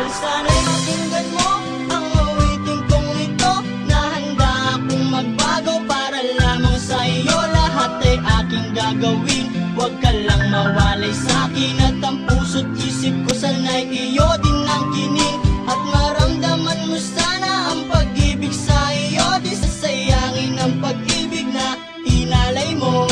Sana'y pakinggan mo ang awitin kong ito, na handa akong magbago para lamang sa iyo. Lahat ay aking gagawin, huwag ka lang mawalay sa'kin. At ang puso't isip ko sana'y iyo din ang kining. At maramdaman mo sana ang pag-ibig sa iyo. Di sasayangin ang pag-ibig na inalay mo.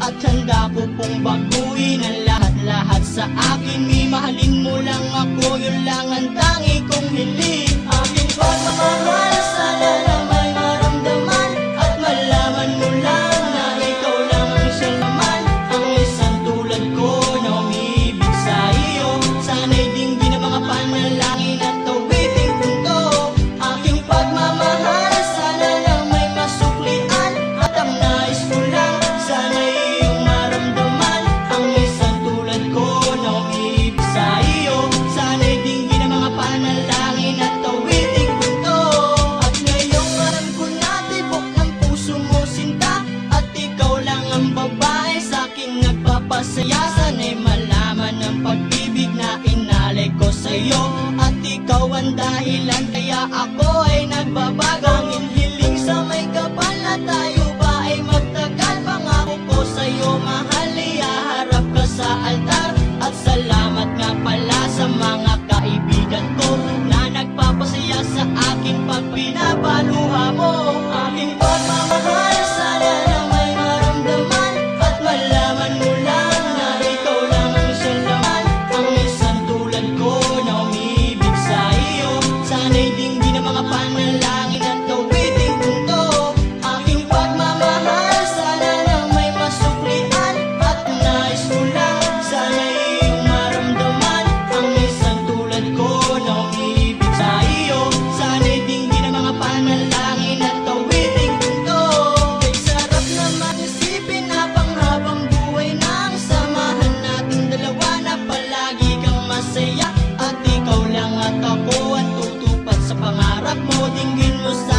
At handa ko pong baguhin ang lahat-lahat sa akin. Mahalin mo lang ako, yun lang ang tangi kong hiling. Aking pagmamahal, sana na may maramdaman. At malaman mo lang na ikaw lang ang siya naman. Ang isang tulad ko na umibig sa iyo. Sana'y dinggin ang mga panalangin at awiting punto. Aking pagmamahal, sana na may masuklian. At ang nais ko lang, sana'y iyong maramdaman. Ang isang tulad ko na umibig sa iyo. Sana'y dinggin ang mga panalangin at awiting punto. At ngayong alam ko na tibok ng puso mo sinta. At ikaw lang ang babae sa'king nagpapasaya. Sana'y malaman ang pag-ibig na inalay ko sa'yo. At ikaw ang dahilan kaya ako ay nagbabago. Ang hiling sa may kapal na tayo ba ay magtagal. Pangako ko sa'yo mahal, ihaharap ka sa altar. At salamat nga pala sa mga kaibigan ko na nagpapasaya sa akin pag pinapaluha mo. Aking pagmamahal, sana na may maramdaman. At malaman mo lang na ikaw lang ang siya naman. Ang isang tulad ko na umibig sa iyo. Sana'y dinggin ang mga panalangin at awiting punto. Aking pagmamahal, sana na may masuklian. At nais ko lang, sana'y iyong maramdaman. Ang isang tulad ko na umibig sa iyo. Sana'y dinggin ang mga panalangin at awiting punto. Kay sarap naman isipin na panghabang buhay na ang samahan nating dalawa. Na palagi kang masaya at ikaw lang at ako ang tutupad sa pangarap mo. Dinggin mo sa